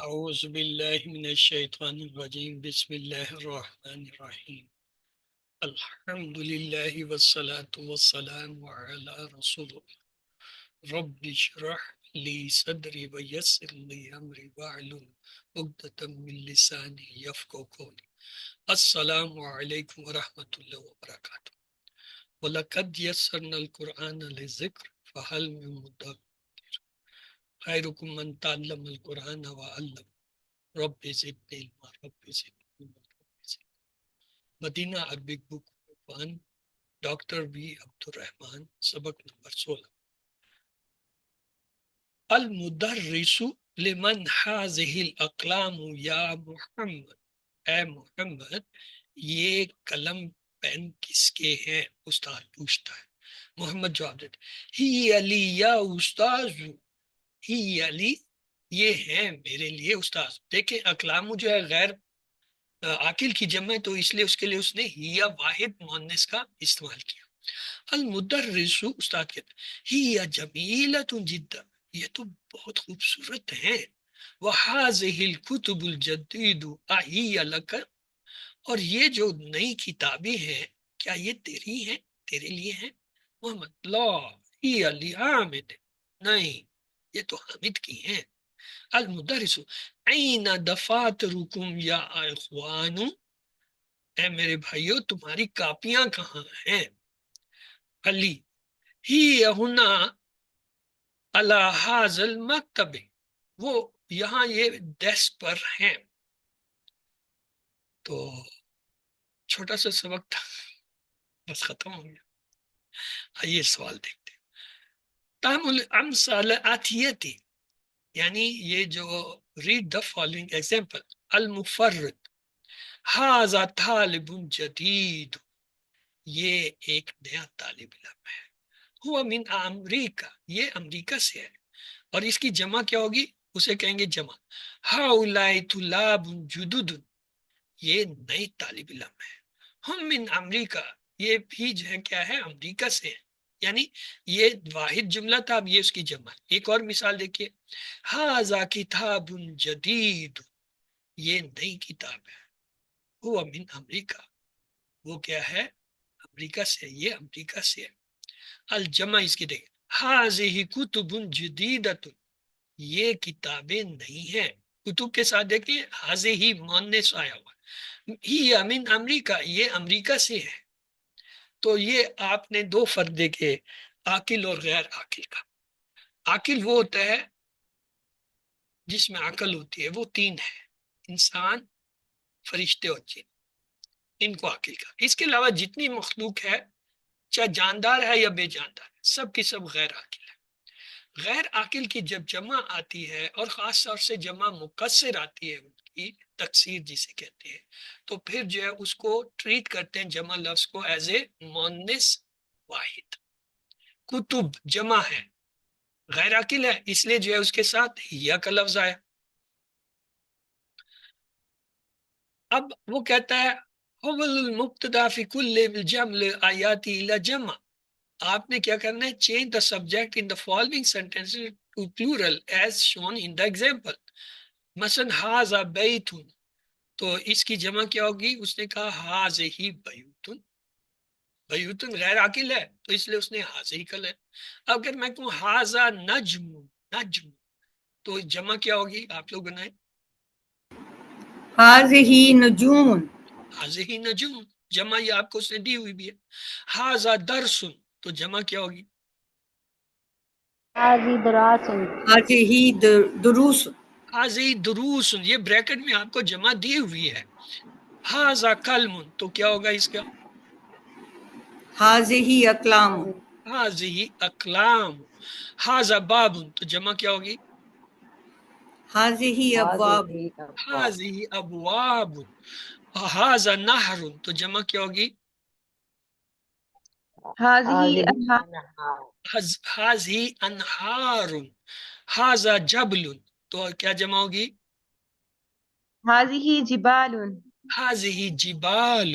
أعوذ بالله من الشيطان الرجيم بسم الله الرحمن الرحيم الحمد لله والصلاة والسلام على رسول الله رب اشرح لي صدري ويسر لي أمري واحلل عقدة من لساني يفقهوا قولي السلام عليكم ورحمة الله وبركاته ولقد يسرنا القرآن للذكر فهل من مدكر خيركم من تعلم القرآن وعلم رب زدني علما رب زدني علما رب زدني. Madinah Arabic book one doctor B Abdurrahman سبق نمبر 16 المدرس لمن هذه الاقلام یا محمد اے محمد یہ قلم پین کس کے ہیں استاد پوچھتا ہے محمد جواب دیتا ہی علی یا استاذ ہی علی یہ ہیں میرے لیے استاذ دیکھیں اقلام جو ہے غیر عاقل کی جمع ہے تو اس لیے اس کے لیے اس نے ہیا واحد مؤنث کا استعمال کیا المدرس استاد کہتا ہیا جمیلۃ جدا یہ تو بہت خوبصورت ہے وہذہ الکتب الجدید اہی لک اور یہ جو نئی کتابیں ہیں کیا یہ تیری ہیں تیرے لیے ہیں محمد لا ہی لحامد نہیں یہ تو حامد کی ہیں المدرس این دفاترکم یا اخوان اے میرے بھائیو تمہاری کاپیاں کہاں ہیں علی ہی ہنا علی ھذا المکتب وہ یہاں یہ ڈیسک پر ہیں تو چھوٹا سا سبق تھا بس ختم ہو گیا آئیے سوال دیکھتے ہیں تعامل امثال آتیتی یعنی یہ جو read the following example المفرد ھذا طالب جدید یہ ایک نیا طالب علم ہے ہوا من امریکہ یہ امریکہ سے ہے اور اس کی جمع کیا ہوگی اسے کہیں گے جمع ہؤلاء طلاب جدد یہ نئی طالب علم ہے ہم من امریکہ یہ بھی جو ہے کیا ہے امریکہ سے ہے یعنی یہ واحد جملہ تھا اب یہ اس کی جمع ایک اور مثال دیکھیے ھذا کتاب جدید یہ نئی کتاب ہے ہوا من امریکہ وہ کیا ہے امریکہ سے یہ امریکہ سے ہے الجمع اس کی دیکھیں ھذہ کتب جدیدۃ یہ کتابیں نہیں ہیں کتب کے ساتھ دیکھیں ھذہ مؤنث آیا ہوا ہی من امریکہ یہ امریکہ سے ہے تو یہ آپ نے دو فرق دیکھے عاقل اور غیر عاقل کا عاقل وہ ہوتا ہے جس میں عقل ہوتی ہے وہ تین ہے انسان فرشتے اور جن ان کو عاقل کا اس کے علاوہ جتنی مخلوق ہے چاہے جاندار ہے یا بے جاندار ہے سب کی سب غیر عاقل ہے غیر عاقل کی جب جمع آتی ہے اور خاص طور سے جمع مکسر آتی ہے ان کی تکسیر جسے کہتے ہیں تو پھر جو ہے اس کو ٹریٹ کرتے ہیں جمع لفظ کو ایز اے مؤنث واحد کتب جمع ہے غیر عاقل ہے اس لیے جو ہے اس کے ساتھ یا کا لفظ آیا اب وہ کہتا ہے حول المبتدا فی کل الجمل آیاتی الی جمع آپ نے کیا کرنا ہے change the subject in the following sentence to plural as shown in the example مثلا ھذا بیت تو اس کی جمع کیا ہوگی اس نے کہا ھذہ بیوتن بیوتن غیر عاقل ہے تو اس لیے اس نے ھذہ کل ہے اگر میں کہوں ھذا نجم نجم تو جمع کیا ہوگی آپ لوگ بنائیں هذه نجوم ھذہ نجم جمع یہ آپ کو اس نے دی ہوئی بھی ہے ھذا درس تو جمع کیا ہوگی هذه دراسة هذه دروس ھذہ دروس یہ بریکٹ میں آپ کو جمع دی ہوئی ہے ھذا قلم تو کیا ہوگا اس کا هذه اقلام ھذہ اقلام ھذا باب تو جمع کیا ہوگی هذه ابواب هذه أبواب ھذہ ابواب ھذا نہر تو جمع کیا ہوگی هذه هذه أنهار أنهار ھذہ انہار ھذا جبل تو کیا جمع ہوگی هذه جبال ھذہ جبال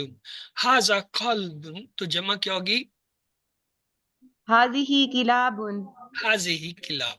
ھذا قلب تو جمع کیا ہوگی هذه كلاب ھذہ کلاب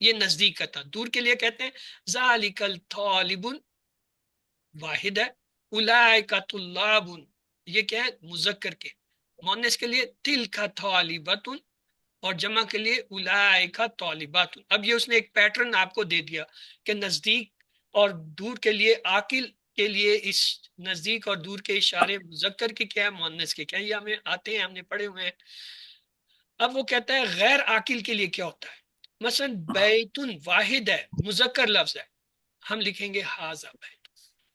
یہ نزدیک کا تھا. دور کے لیے کہتے ہیں ذالک الطالب واحد ہے، اولئک طلاب یہ کیا ہے مذکر کے. مؤنث کے لیے تلک طالبۃ اور جمع کے لیے اولئک طالبات. اب یہ اس نے ایک پیٹرن آپ کو دے دیا کہ نزدیک اور دور کے لیے عاقل کے لیے اس نزدیک اور دور کے اشارے مذکر کے کیا ہے مؤنث کے کیا ہے، یہ ہمیں آتے ہیں، ہم نے پڑھے ہوئے ہیں. اب وہ کہتا ہے غیر عاقل کے لیے کیا ہوتا ہے، مثلا بیتن واحد ہے مذکر لفظ ہے، ہم لکھیں گے ھذا بیت.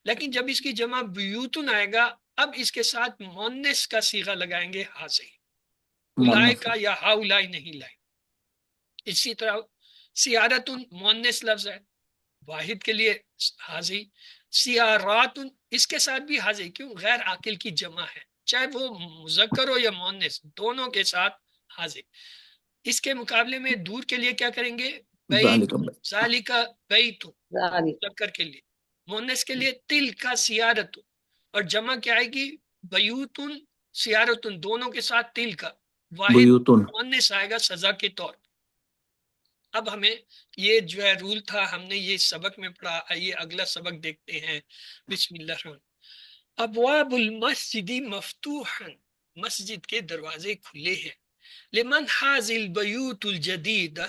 لیکن جب اس کی جمع بیوتن آئے گا اب اس کے ساتھ مؤنث کا صیغہ لگائیں گے ھذی، اولئک یا ہاؤلائی نہیں لائیں. اسی طرح سیارت مؤنث لفظ ہے واحد کے لیے حاضی، سیارات اس کے ساتھ بھی حاضی، کیوں غیر عاقل کی جمع ہے، چاہے وہ مذکر ہو یا مؤنث دونوں کے ساتھ حاضی. اس کے مقابلے میں دور کے لیے کیا کریں گے بیت، ذالک بیت ذالک مذکر کے لیے، مؤنث کے لیے تلک سیارت اور جمع کیا آئے گی بیوتن سیارتن دونوں کے ساتھ تلک، واحد بیوتن. مؤنث آئے گا سزا کے طور. اب ہمیں یہ جو ہے رول تھا، ہم نے یہ سبق میں پڑھا. آئیے اگلا سبق دیکھتے ہیں. بسم اللہ الرحمن. ابواب المسجد مفتوحا، مسجد کے دروازے کھلے ہیں. لمن حاذ البیوت الجدید،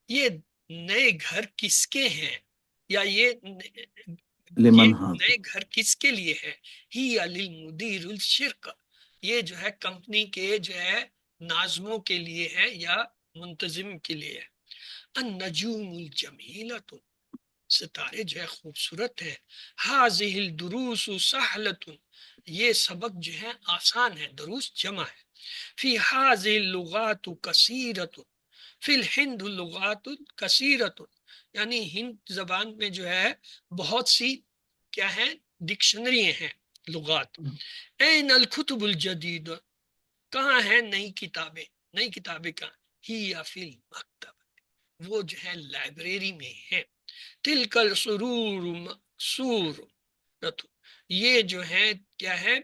یہ نئے گھر کس کے ہیں، یا یہ لمن ہاں نئے گھر کس کے لیے ہے. ہی للمدیر الشرق، یہ جو ہے کمپنی کے جو ہے ناظموں کے لیے ہے یا منتظم کے لیے ہے. النجوم الجمیلۃ، ستارے جو ہے خوبصورت ہے. حاذہ الدروس سہلۃ، یہ سبق جو ہے آسان ہے، دروس جمع ہے. فی حاذہ اللغات کثیرۃ، فی الہند اللغات کثیرۃ، یعنی ہند زبان میں جو ہے بہت سی کیا ہے ڈکشنری ہیں لغات. این الکتب الجدید، کہاں ہیں نئی کتابیں، نئی کتابیں کہاں، ہی فی المکتب، وہ جو ہے لائبریری میں ہے. تلک السرور مقصورۃ، یہ جو ہے کیا ہے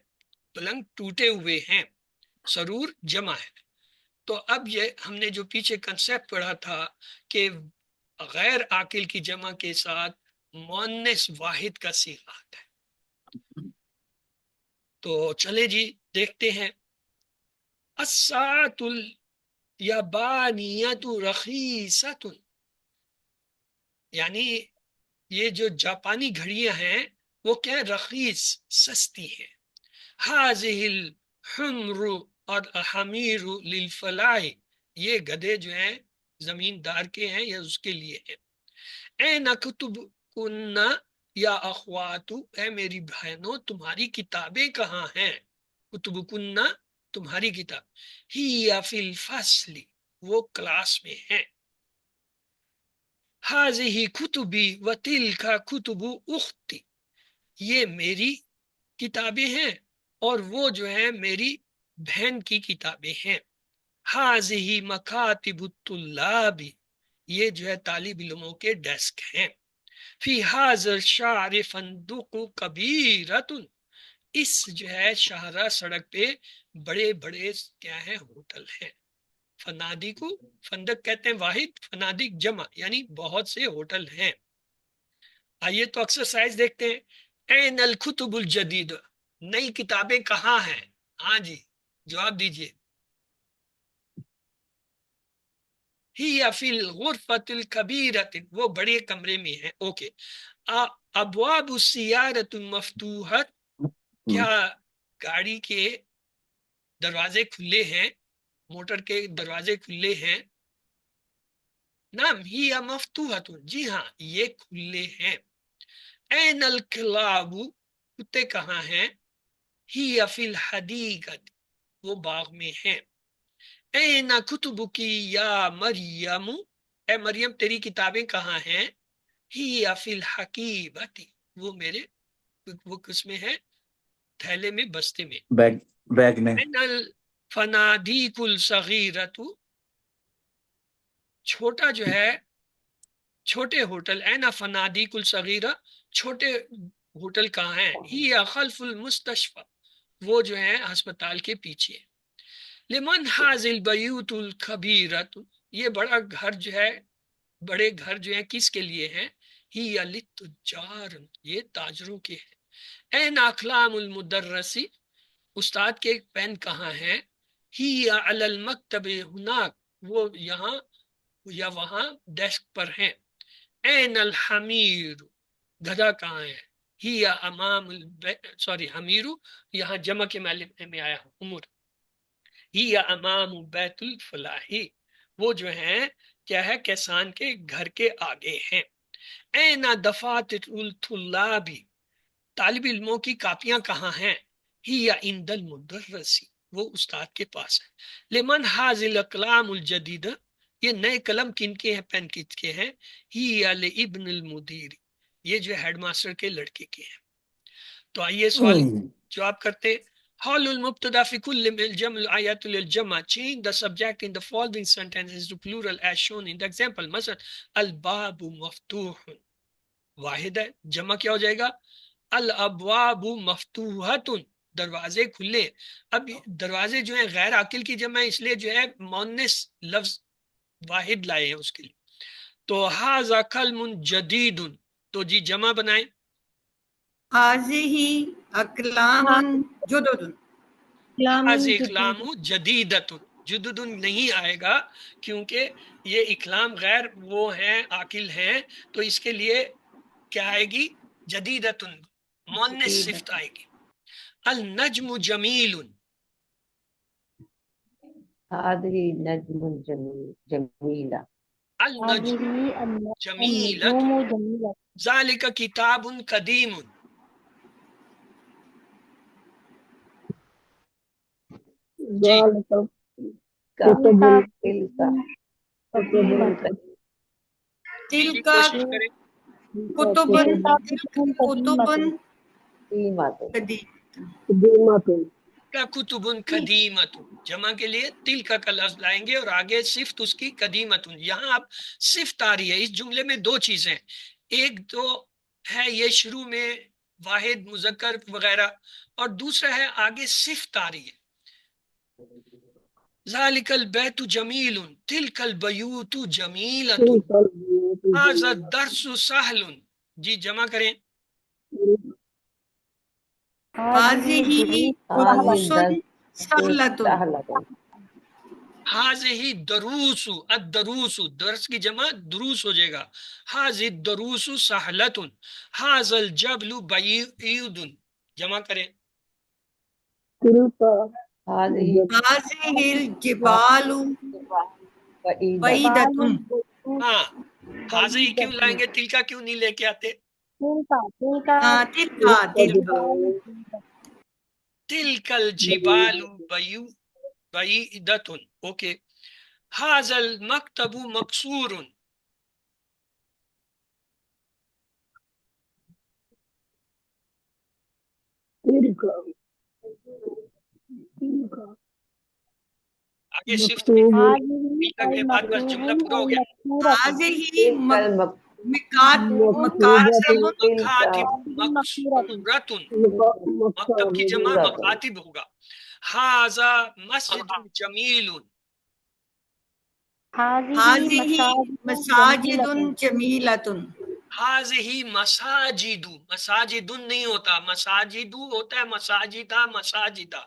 پلنگ ٹوٹے ہوئے ہیں. سرور جمع ہے. تو اب یہ ہم نے جو پیچھے کنسیپٹ پڑھا تھا کہ غیر عاقل کی جمع کے ساتھ مؤنث واحد کا صیغہ آتا ہے. تو چلے جی دیکھتے ہیں. الساعۃ الیابانیۃ رخیصۃ، یعنی یہ جو جاپانی گھڑیاں ہیں وہ کیا رخیص سستی ہیں. حاذہ الحمر اور الحمیر للفلاح، یہ گدھے جو ہیں زمیندار کے ہیں یا اس کے لیے ہیں. این کتب کنہ یا اخوات، اے میری بہنوں تمہاری کتابیں کہاں ہیں. کتب کنہ تمہاری کتاب. ہی فی الفصل، وہ کلاس میں ہیں. حاذہ کتبی و تلک کتب اختی، یہ میری کتابیں ہیں اور وہ جو ہے میری بہن کی کتابیں ہیں. حاذہ مکاتب الطلاب، یہ جو ہے طالب علموں کے ڈیسک ہیں. فی حاذا الشارع فندق کبیرۃ، اس جو ہے شاہراہ سڑک پہ بڑے بڑے کیا ہے ہوٹل ہیں. فنادق کو فندق کہتے ہیں واحد، فنادق جمع، یعنی بہت سے ہوٹل ہیں. آئیے تو ایکسرسائز دیکھتے ہیں. این الکتب الجدید، نئی کتابیں کہاں ہیں. ہاں جی جواب دیجئے. ہی فی الغرفۃ الکبیرۃ، وہ بڑے کمرے میں ہیں. اوکے. ابواب السیارۃ مفتوحۃ، کیا گاڑی کے دروازے کھلے ہیں، موٹر کے دروازے کھلے ہیں. نعم ہی مفتوحۃ، جی ہاں یہ کھلے ہیں. این الکلاب، کتے کہاں ہیں. ہی فی الحدیقۃ، وہ باغ میں ہیں. این کتبکی یا مریم، اے مریم تیری کتابیں کہاں ہیں. ہی فی الحقیبۃ، وہ میرے وہ کس میں ہے تھیلے میں بستے میں. بیگ میں. این الفنادیق الصغیرۃ، چھوٹا جو ہے چھوٹے ہوٹل. این فنادیق الصغیرہ، چھوٹے ہوٹل کہاں ہیں. ہی خلف المستشفى، وہ جو ہے ہسپتال کے پیچھے. لمن حاذ البیوت الکبیرۃ، یہ بڑا گھر جو ہے بڑے گھر جو ہیں کس کے لیے ہیں؟ ہی للتجار، یہ تاجروں کے ہیں۔ این اقلام المدرسی، استاد کے پین کہاں ہیں؟ ہی علی المکتب ہناک، وہ یہاں یا وہاں ڈیسک پر ہیں۔ این الحمیر، گدھا کہاں ہے؟ ہی امام سوری حمیرو یہاں جمع کے میں آیا ہوں، امور ہی امام بیت الفلاحی، وہ جو ہیں کیا ہے؟ کسان کے گھر کے آگے ہیں۔ این دفاتر الطلابی، طالب علموں کی کاپیاں کہاں ہیں؟ ہی عند المدرسی، وہ استاد کے پاس ہے۔ لمن حاضر الاقلام الجدید، یہ نئے قلم کن کے ہیں؟ پین کن کے ہیں؟ ہی لابن المدیر، یہ جو ہیڈ ماسٹر کے لڑکے کے ہیں۔ تو آئیے سوال جواب کرتے ہیں۔ حال المبتدا فی کل الجمع آیات للجمع، change the subject in the following sentences to plural as shown in the example۔ مثلا الباب مفتوح، واحد ہے، جمع کیا ہو جائے گا؟ الابواب مفتوحۃ، دروازے کھلے۔ اب دروازے جو ہیں غیر عاقل کی جمع ہے، اس لیے جو ہے مؤنث لفظ واحد لائے ہیں اس کے لیے۔ تو ھذا کلم جدید، تو جی جمع بنائیں۔ هذه أقلام جدد، ھذی اقلام جدیدۃ، جدد نہیں آئے گا کیونکہ یہ اقلام غیر وہ ہیں عاقل ہیں، تو اس کے لیے کیا آئے گی؟ جدیدۃ، مؤنث صفت آئے گی۔ النجم جمیل، هذه نجم جميلة النجم جمیلۃ، ذالک کتاب قدیم، جی جی تلك کوشش کریں۔ كتب، تلك كتب قديمة، کا کتب قدیمت، جمع کے لیے تل کا لفظ لائیں گے اور آگے صفت اس کی قدیمت۔ یہاں اب صفت آ رہی ہے اس جملے میں، دو چیزیں، ایک تو ہے یہ شروع میں واحد مذکر وغیرہ، اور دوسرا ہے آگے صفت آ رہی ہے۔ ذالک البیت جمیل، تلک البیوت جمیلۃ، ھذا الدرس سہل، جی جمع کریں۔ هذه دروس سهلة، حاضی دروس، الدروس، درس کی جمع دروس ہو جائے گا۔ حاضی الدروس سہلۃ، حاض الجبل بعید، جمع کریں۔ هذه الجبال بعيدة، ہاں حاضی کیوں لائیں گے؟ تلکا کیوں نہیں لے کے آتے؟ تلك تلک الجبال بعیدۃ، اوکے۔ حاض المکتب مکسور، آگے صفت کے بعد بس جملہ پورا ہو گیا۔ هذه مكاتب مکاتب مکسورۃ، مکتب کی جمع مکاتب ہوگا۔ ھذا مسجد جمیل، هذه مساجد جميلة، ھذہ مساجد، مساجد نہیں ہوتا، مساجد ہوتا ہے، مساجدہ مساجدہ۔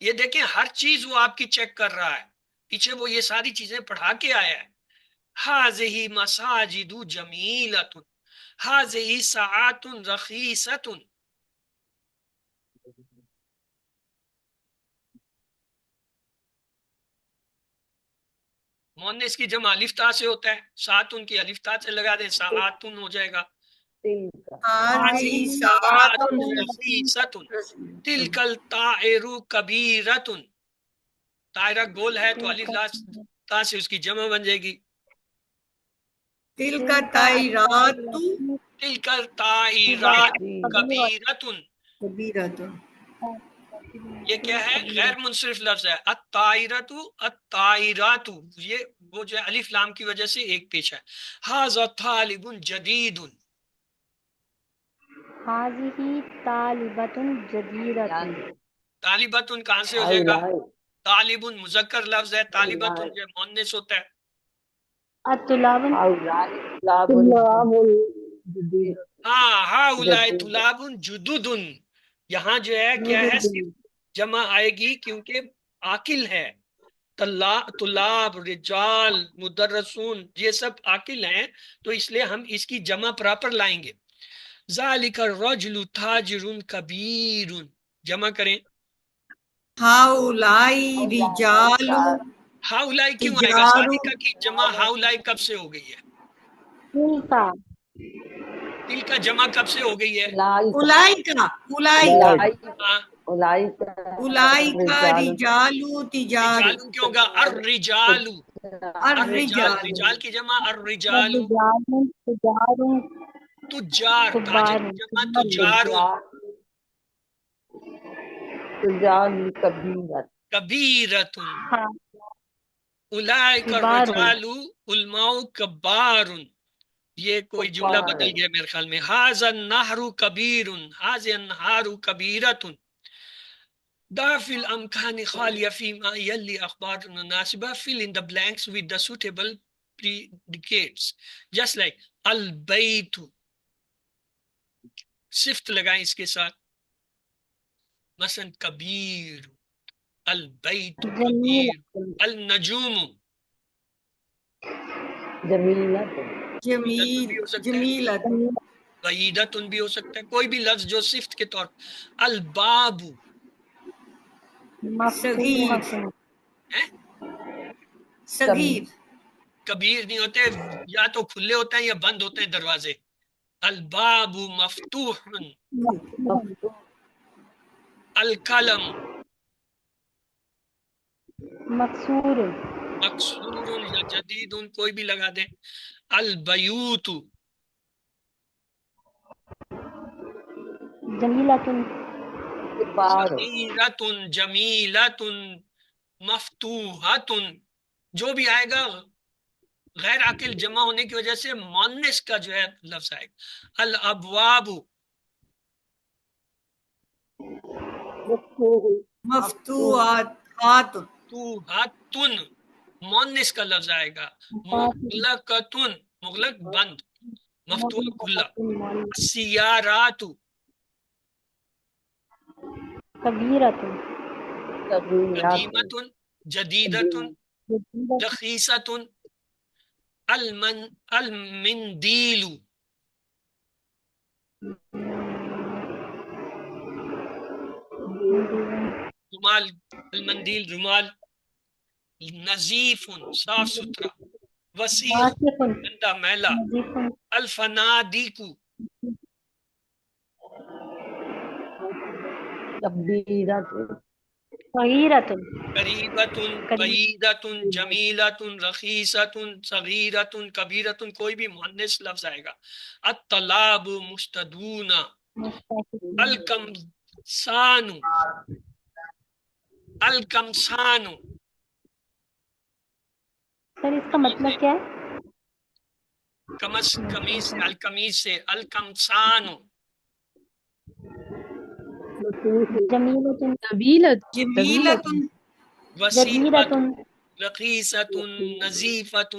یہ دیکھیں ہر چیز وہ آپ کی چیک کر رہا ہے، پیچھے وہ یہ ساری چیزیں پڑھا کے آیا ہے۔ ھذہ مساجد جمیلۃ، ھذہ ساعات رخیصۃ، مؤنث کی جمع الف تا سے ہوتا ہے، ساعتن کی الف تا سے لگا دیں، ساعتن ہو جائے گا۔ هذه ساعات رخیصۃ، تلک الطائر کبیرۃ، طائرہ گول ہے تو الف تا سے اس کی جمع بن جائے گی۔ تلك طائرات تلک الطائرات کبیرۃ، كبيرة، یہ کیا ہے؟ غیر منصرف لفظ ہے۔ الطائرۃ، الطائرات، یہ وہ جو ہے الف لام کی وجہ سے ایک پیش ہے۔ ھذا طالب جدید، هذه طالبة جديدة، طالبۃ کہاں سے ہو جائے گا؟ طالب مذکر لفظ ہے، طالبۃ جو مؤنث ہوتا ہے۔ الطلاب ہاں ہاؤلائے طلاب جدد، یہاں جو ہے کیا ہے، صرف جمع آئے گی کیونکہ عاقل ہے. طلاب، رجال، مدرسون یہ سب عاقل ہیں، تو اس لیے ہم اس کی جمع پراپر لائیں گے. ذالک الرجل تاجر کبیر، جمع کریں. ہاؤلائی رجال ہاؤلائی کیوں آئے گا؟ تجار ذالک کی جمع ہاؤلائی کب سے ہو گئی ہے؟ تلکا تل کا جمع کب سے ہو گئی ہے؟ اولائکا ہاں، اولائکا رجال تجار رجال کیوں ہوگا؟ الرجال، الرجال، الرجال رجال کی جمع الرجال. رجال تجار تجار، تاجر کبار کی جمع تجار. کبیرۃ، ہاں اولئک کبار الرجال علماء کبار. یہ کوئی جملہ بدل گیا میرے خیال میں. ھذا النہر کبیر، ھذہ النہار کبیرۃ. ضع في الامکان خالیہ فیما یلی اخبار مناسبہ. fill in the blanks with the suitable predicates just like البیت. صفت لگائیں اس کے ساتھ، مثلا کبیر، البیت جمیل کبیر. النجوم جمیل بھی ہو سکتا ہے، جمیلت بعیدتن بھی ہو سکتا ہے، کوئی بھی لفظ جو صفت کے طور. الباب، صغیر صغیر کبیر نہیں ہوتے، یا تو کھلے ہوتے ہیں یا بند ہوتے ہیں دروازے. الباب مفتوح. القلم مکسور مکسور یا جدید، کوئی بھی لگا دیں. البیوت جمیلۃ صغیرۃ جمیلۃ مفتوحۃ. جو بھی آئے گا غیر عاقل جمع ہونے کی وجہ سے مؤنث کا جو ہے لفظ آئے گا. الابواب مفتوحات مفتوحۃ، مؤنث کا لفظ آئے گا. مغلقۃ، مغلق بند، مفتوح کھلا. السیارات کبیرۃ قدیمۃ جدیدۃ رخیصۃ. المندیل رومال، المندیل رومال. نظیف صاف ستھرا. وسیخ گندا میلا. الفنادیق صغیرۃ قریبۃ بعیدۃ جمیلۃ رخیصۃ صغیرۃ کبیرۃ، کوئی بھی مؤنث لفظ آئے گا. الطلاب مستدون. الکمسان، الکمسان سر اس کا مطلب کیا ہے؟ کمس، کمیز، الکمیز سے الکمسان. جمیلۃ جمیلت وسیعۃ رخیصۃ نظیفۃ،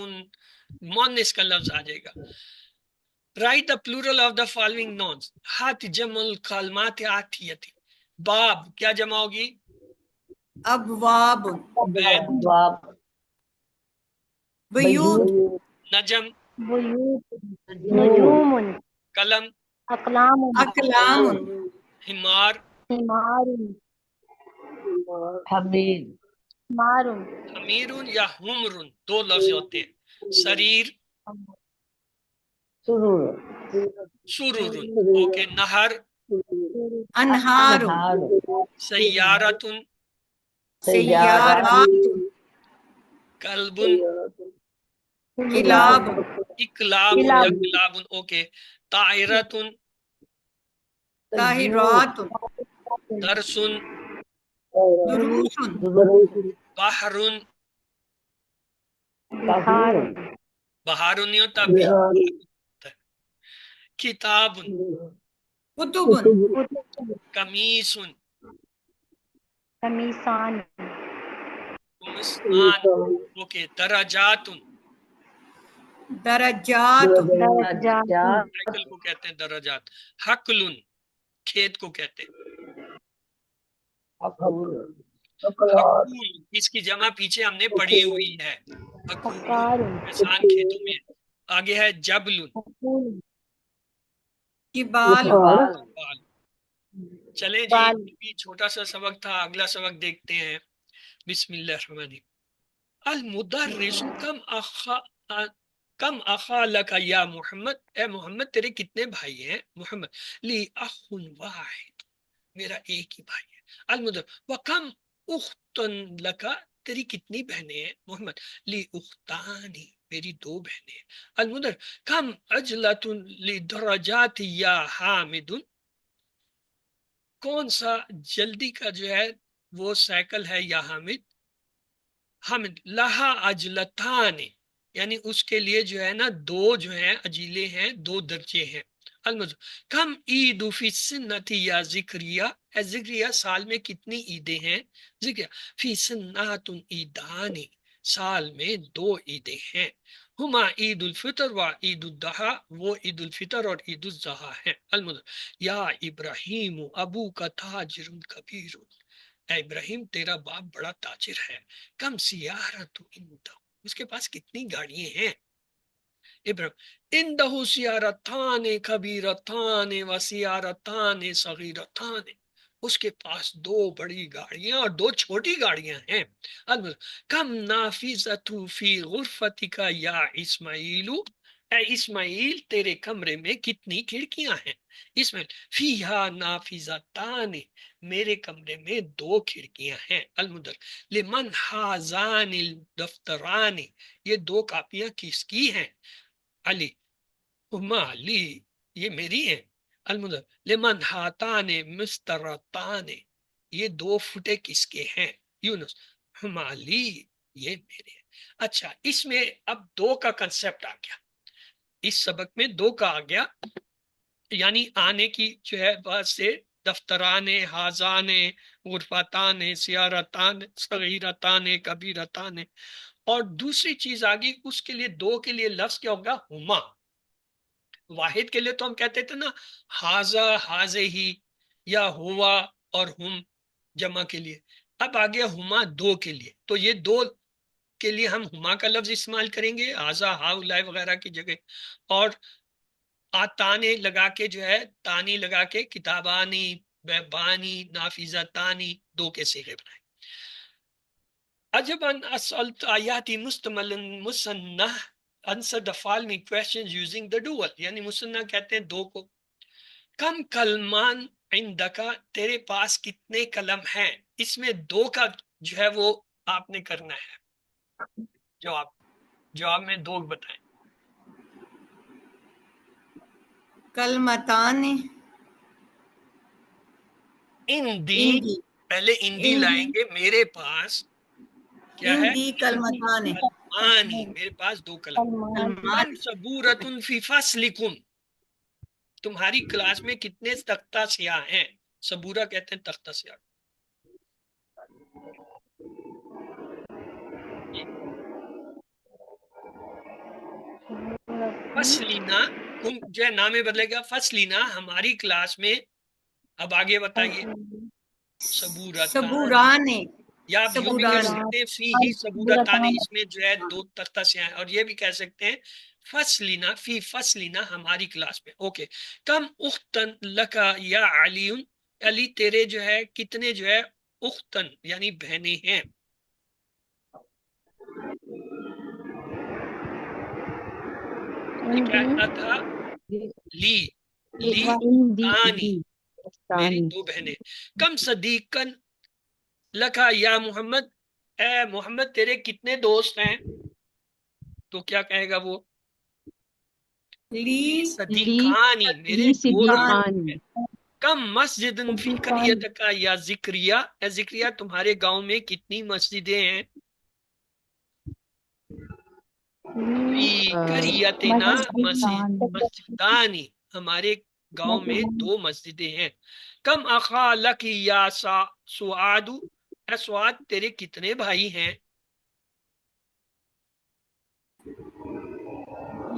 مؤنث کا لفظ آ جائے گا. Write the plural of the following nouns. ہاتھ جمع الکلمات آتیتی. باب کیا جمع ہوگی؟ ابواب بیت. بیوت نجم، بیوت نجوم قلم، اقلام اقلام حمار، حمار حمار حمیر یا حمر، دو لفظ ہوتے ہیں. سریر، سرور. اوکے. نہر، انہار سیارت، سیارات کلب، کلاب اکلاب یا کلاب. اوکے. طائرت، طاہرات درس، دروس بحر، بہار بہار نہیں ہوتا، بہار ہوتا ہے. کتاب، کتب قمیص، قمیصان قمصان. اوکے. درجات، درجات درجات سائیکل کو کہتے ہیں درجات. حقلن کھیت کو کہتے ہیں. حقول اس کی جمع پیچھے ہم نے پڑھی ہوئی ہے. حقول حقار کسان کھیتوں میں. آگے ہے جبلن. حقول جبال بال. چلیں جی بال ابھی چھوٹا سا سبق تھا. اگلا سبق دیکھتے ہیں. بسم اللہ الرحمن الرحیم. المدرس کم اخا لک یا محمد. اے محمد تیرے کتنے بھائی ہیں؟ محمد لی اخ واحد میرا ایک ہی بھائی ہے. المدرس وکم اخت لک تیری کتنی بہنیں ہیں؟ محمد لی اختانی میری دو بہنیں ہیں. المدرس کم عجلۃ لدرجات یا حامد کون سا جلدی کا جو ہے وہ سائیکل ہے یا حامد؟ حامد لہا اجلتان یعنی اس کے لیے جو ہے نا دو جو ہیں اجیلے ہیں، دو درجے ہیں. کم عید فی سنت یا ذکریہ. اے ذکریہ سال میں کتنی عیدیں ہیں؟ ذکریہ فی سنات عیدان سال میں دو عیدیں ہیں. ہما عید الفطر و عید الضحیٰ وہ عید الفطر اور عید الضحیٰ ہیں. یا ابراہیم ابو کا تاجر کبیر. اے ابراہیم تیرا باپ بڑا تاجر ہے. کم سیارت اس کے پاس کتنی گاڑیاں ہیں؟ ابراہیم اندہ سیارتان کبیرتان و سیارتان صغیرتان اس کے پاس دو بڑی گاڑیاں اور دو چھوٹی گاڑیاں ہیں. کم نافذۃ فی غرفتک یا اسماعیل. اے اسماعیل تیرے کمرے میں کتنی کھڑکیاں ہیں؟ اسماعیل فیہا نافذتان میرے کمرے میں دو کھڑکیاں ہیں. المدر لمن ہازان الدفتران یہ دو کاپیاں کس کی ہیں؟ علی ہما لی یہ میری ہیں. المدر لمن ہاتان مسترتان یہ دو فٹے کس کے ہیں؟ یونس ہما لی یہ میرے ہیں. اچھا اس میں اب دو کا کنسپٹ آ گیا. اس سبق میں دو کا آ گیا یعنی آنے کی جو ہے بات سے دفتران حازان غرفتان سیارتان صغیرتان کبیرتان. اور دوسری چیز آگی اس کے لیے دو کے لیے لفظ کیا ہوگا؟ ہما. واحد کے لیے تو ہم کہتے تھے نا حاضا حاضے ہی یا ہوا اور ہم جمع کے لیے. اب آ گیا ہما دو کے لیے تو یہ دو کے لیے ہم ہما کا لفظ استعمال کریں گے حاضا ہاؤلائے وغیرہ کی جگہ. اور آتانے لگا کے جو ہے تانی لگا کے کتابانی بانی نافذتانی دو کے صیغے بنائے. عجباً اسألت آیاتی مستمل مسنہ answer the following questions using the dual یعنی مسنہ کہتے ہیں دو کو. کم کلمان عندکا تیرے پاس کتنے کلم ہیں؟ اس میں دو کا جو ہے وہ آپ نے کرنا ہے. جواب میں دو بتائیں. کلمتان اندی پہلے اندی لائیں گے. میرے پاس کیا ہے؟ اندی کلمتان آنی میرے پاس دو کلم. کم صبورۃ فی فصلکم تمہاری کلاس میں کتنے تختہ سیاہ ہیں؟ صبورہ کہتے ہیں تختہ سیاہ. فصلینا جو ہے نام بدلے گا. فصلینا ہماری کلاس میں. اب آگے بتائیے. صبوران یا آپ یوں بھی کہہ سکتے ہیں فی ہی صبورتان اس میں جو ہے دو تختہ سیاہ ہیں. اور یہ بھی کہہ سکتے ہیں فصلینا فی فصلینا ہماری کلاس میں. اوکے. کم اختن لکا یا علی علی تیرے جو ہے کتنے جو ہے اختن یعنی بہنیں ہیں؟ کہتا تھا لی تانی میری دو بہنیں. کم صدیقن لکھا یا محمد اے محمد تیرے کتنے دوست ہیں؟ تو کیا کہے گا وہ؟ لی صدیقانی میرے دو دوست ہیں. کم مسجد فی قریتک یا ذکریہ اے ذکریہ تمہارے گاؤں میں کتنی مسجدیں ہیں؟ فی قریتنا مسجدانی ہمارے گاؤں میں دو مسجدیں ہیں. کم اخا لک یا سعاد اے سعاد تیرے کتنے بھائی ہیں؟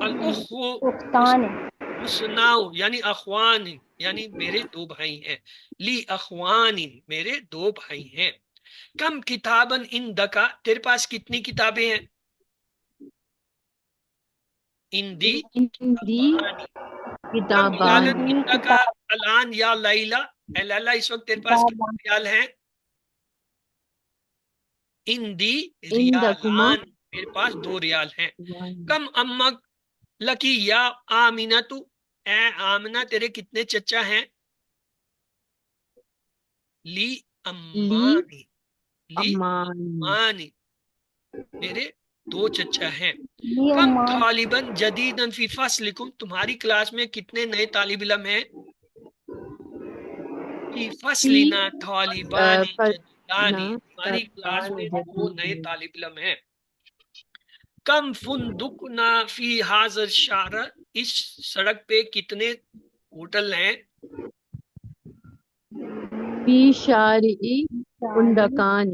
الأخو اختان مسناؤ یعنی اخوان یعنی میرے دو بھائی ہیں، لی اخوان میرے دو بھائی ہیں، کم کتابن عندکا تیرے پاس کتنی کتابیں ہیں، اندی عندي کتابانی، کم كتابان ریالن عندکا الان یا لیلا، اے لیلا اس وقت تیرے پاس کتنے ریال ہیں، اندی عندكما ریالان میرے پاس 2 ریال ہیں، کم امک لکی یا آمینتو اے آمنہ تیرے کتنے چچا ہیں، لی امانی، لی أمان امانی میرے 2 چچا ہیں، لی کم امان طالباً جدیداً فی فصلکم تمہاری کلاس میں کتنے نئے طالب علم ہیں، فی في فصلنا طالبان جدیدانی فصلنا ہماری کلاس طالبان میں 2 نئے جديد طالب علم ہیں، کم فندقنا فی حاضر الشہر اس سڑک پہ کتنے ہوٹل ہیں، في شارع عندكان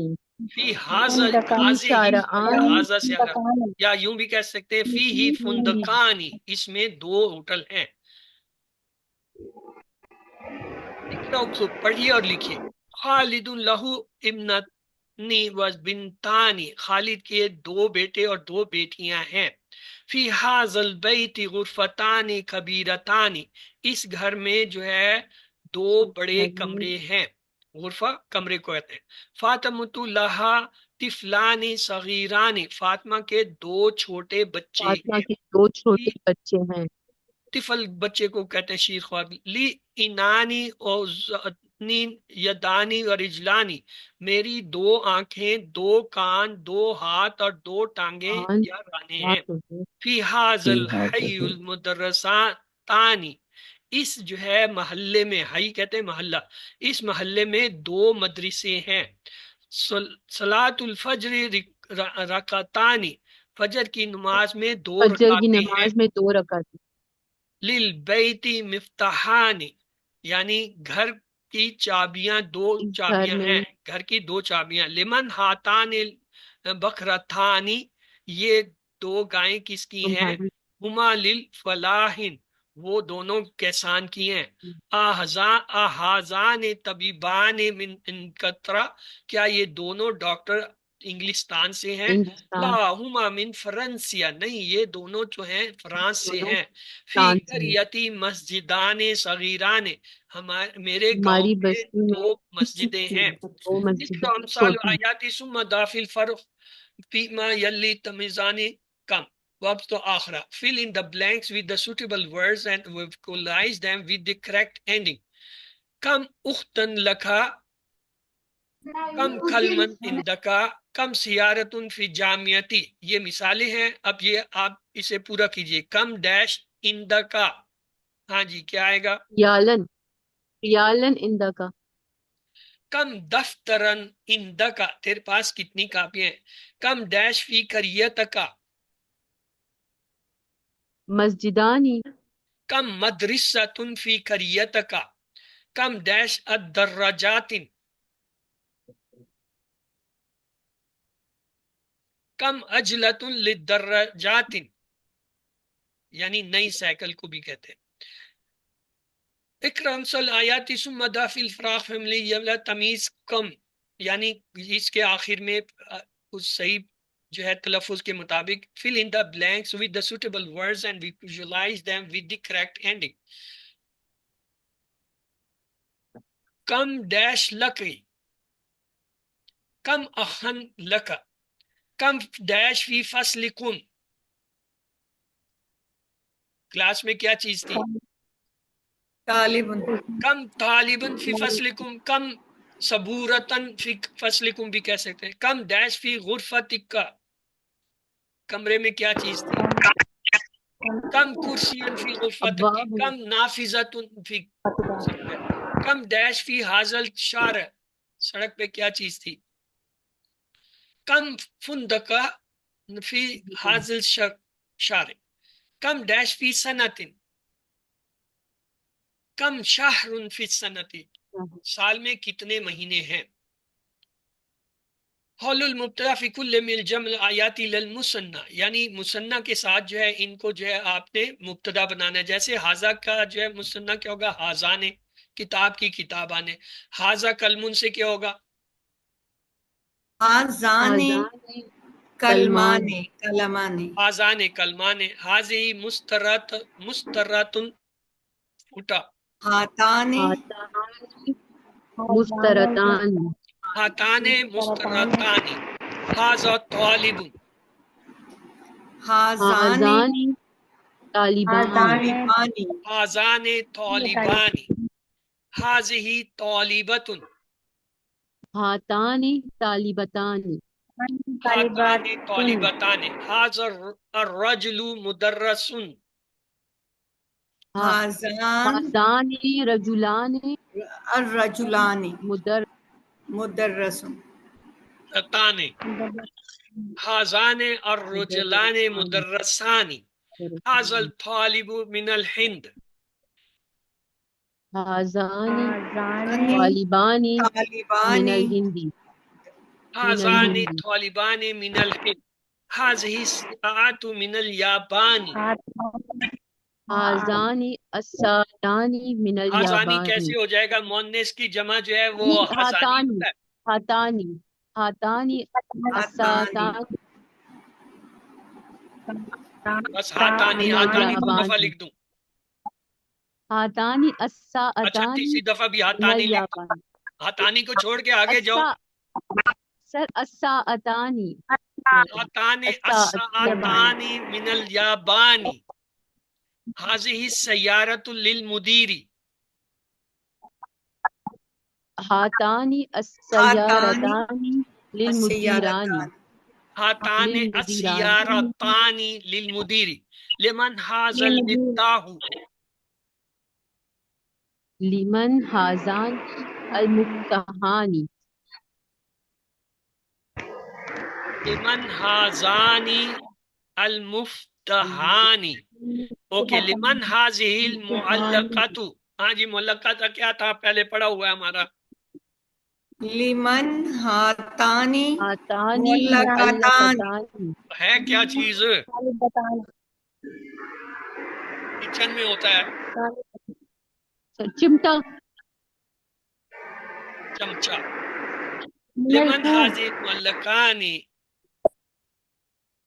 فی حاضر عندکان في حاضر ہی شارعان حاضر سے آ رہا عندکان یا یوں بھی کہہ سکتے ہیں فی ہی فندقانی اس میں 2 ہوٹل ہیں، پڑھیے اور لکھیے، خالد لہو ابنتنی و بنتانی خالد کے 2 بیٹے اور 2 بیٹیاں ہیں، فی حاضر البیت غرفتان کبیرتان اس گھر میں جو ہے 2 بڑے کمرے ہیں، غرفہ کمرے کو کہتے ہیں، فاطمۃ لہا طفلان صغیران فاطمہ کے 2 چھوٹے بچے فاطمہ ہیں، کے 2 چھوٹے بچے ہیں، طفل بچے کو کہتے ہیں شیر خواب، لی انانی اور یدانی اور رجلانی میری 2 آنکھیں 2 کان 2 ہاتھ اور 2 ٹانگیں کان یا رانے ہیں، بات ہوگی فی حاضر فی الحی هذا المدرساتانی اس جو ہے محلے میں، حی کہتے ہیں محلہ، اس محلے میں 2 مدرسے ہیں، صلاۃ الفجر رکعتانی فجر کی نماز میں 2 فجر کی رکعتیں ہیں، نماز میں 2 رکعت للبیت مفتاحان یعنی گھر کی چابیاں 2 گھر چابیاں میں ہیں، گھر کی 2 چابیاں، لمن ہاتان بکرتانی یہ 2 گائیں کس کی ہیں، تمہاری ہما للفلاحن وہ دونوں کیسان کی ہیں، آہازان طبیبان من انکترا کیا یہ دونوں ڈاکٹر انگلستان سے ہیں، لا انگلستان ہما من فرانسیا نہیں یہ دونوں جو ہیں فرانس سے دونوں ہیں، فی فرانس میں قریتی مسجدان صغیران میرے گاؤں ہماری میں بستی 2 میں مسجدیں ہیں، 2 مسجدیں امثال چھوٹی آیاتی ثم دافی الفرق فیما یلی تمیزانی کم verbs to آخرا fill in the blanks with the suitable words and vocalize them with the correct ending، کم اختن لکھا، کم کلمن اندکا، کم سیارتن فی جامعتی یہ مثالیں ہیں، اب یہ آپ اسے پورا کیجئے، کم ڈیش اندکا، ہاں جی کیا آئے گا، ریالن اندکا کم دفترن اندکا تیرے پاس کتنی کاپیاں ہیں، کم ڈیش فی کریتکا، مسجدانی کم مدرستن فی کریتکا، کم ڈیش الدراجات، کم اجلت للدراجات یعنی نئی سائیکل کو بھی کہتے ہیں، اکرم صل آیاتی ثم دافی الفراغ فیملی یولا تمیز کم یعنی اس کے آخر میں اس صحیح جو ہے تلفظ کے مطابق fill in the blanks with the suitable words and visualize them with the correct ending، کم ڈیش لکی، کم اخن لکا، کم ڈیش فی فصلکم کلاس میں کیا چیز تھی، طالب کم طالبن فی فصلکم، کم صبورتن فی فصلکم بھی کہہ سکتے ہیں، کم ڈیش فی غرفتک کمرے میں کیا چیز تھی، کم کرسین فی غرفتک ابواب کم نافذتن فی کم ڈیش فی حاضل شارع سڑک پہ کیا چیز تھی، کم فندقہ فی حاضل شارع، کم ڈیش فی سنتن، کم شہر فی السنتی سال میں کتنے مہینے ہیں، حول المبتدا فی کل من الجمع آیاتی للمثنى، یعنی مثنى کے ساتھ جو ہے ان کو جو ہے آپ نے مبتدا بنانا ہے. جیسے حاضہ کا جو ہے مثنى کیا ہوگا؟ حاضان، کتاب کی کتابان. حاضہ کلمن سے کیا ہوگا؟ آزان آذان کلمان کلمان حاضان کلمان. حاضی مستراتن اٹھا. ہاتان آتان مسترتان ہاتان مستراتانی. حاضہ طالب. ہازان آذان طالبان طالبانی حاضان طالبانی. حاضی طالبتن. ہاتان طالبتان ہاتان طالبتان. حاضر الرجل مدرسن. ہازان ہذان رجلان الرجلانی مدرسان مدرس حاضان الرجلان مدرسان. حاضر الطالب من الهند. هذان آذان طالبان من طالبانی الهند حاضان الهند. طالبان من الهند. هذه الساعة من اليابان. هذان الساعتان من حاضانی اليابان. کیسے ہو جائے گا؟ مؤنث کی جمع جو ہے وہ نہیں، حاضانی ہاتان ہوتا ہے. ہاتان ہاتان ہاتانی الساعتان بس ہاتانی، من ہاتانی دو دفعہ اليابان. لکھ دوں. ہاتان اچھا الساعتان تیسری دفعہ بھی من ہاتانی لکھ دوں. اليابان. ہاتانی کو چھوڑ کے آگے جاؤ. سر الساعتان ہاتان الساعتان الساعتان من اليابان. هذه السيارة للمدير. ہاتان السیارتان للمدیران هاتان السيارتان للمدير. لمن هذا المفتاح. لمن هذان المفتاحان لمن هذان المفتاحان. اوکے. لمن هذه المعلقات. ہاں جی، معلقات کا کیا تھا؟ پہلے پڑھا ہوا ہے ہمارا. لمن ہاتانی ہاتان معلقتان معلقتان. ہے کیا چیز؟ طالبتان کچن میں ہوتا ہے چمٹا چمچا. من لمن الكوب هذه المعلقان.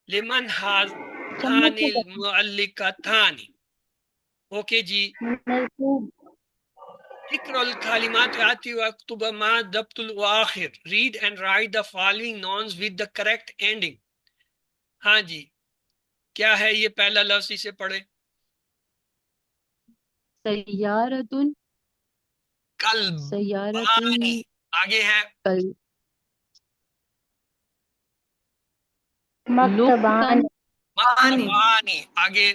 لمن هذان چمچ المعلقتان. اوکے جی. من الكوب اقرأ الكلمات آتی واکتب ما ضبط الآخر. Read and write the following nouns with the correct ending. ہاں جی، کیا ہے یہ پہلا لفظ؟ اسے پڑھے. سیارتن کلب. سیارتن آگے ہے کل مکتبان مکتبانی. آگے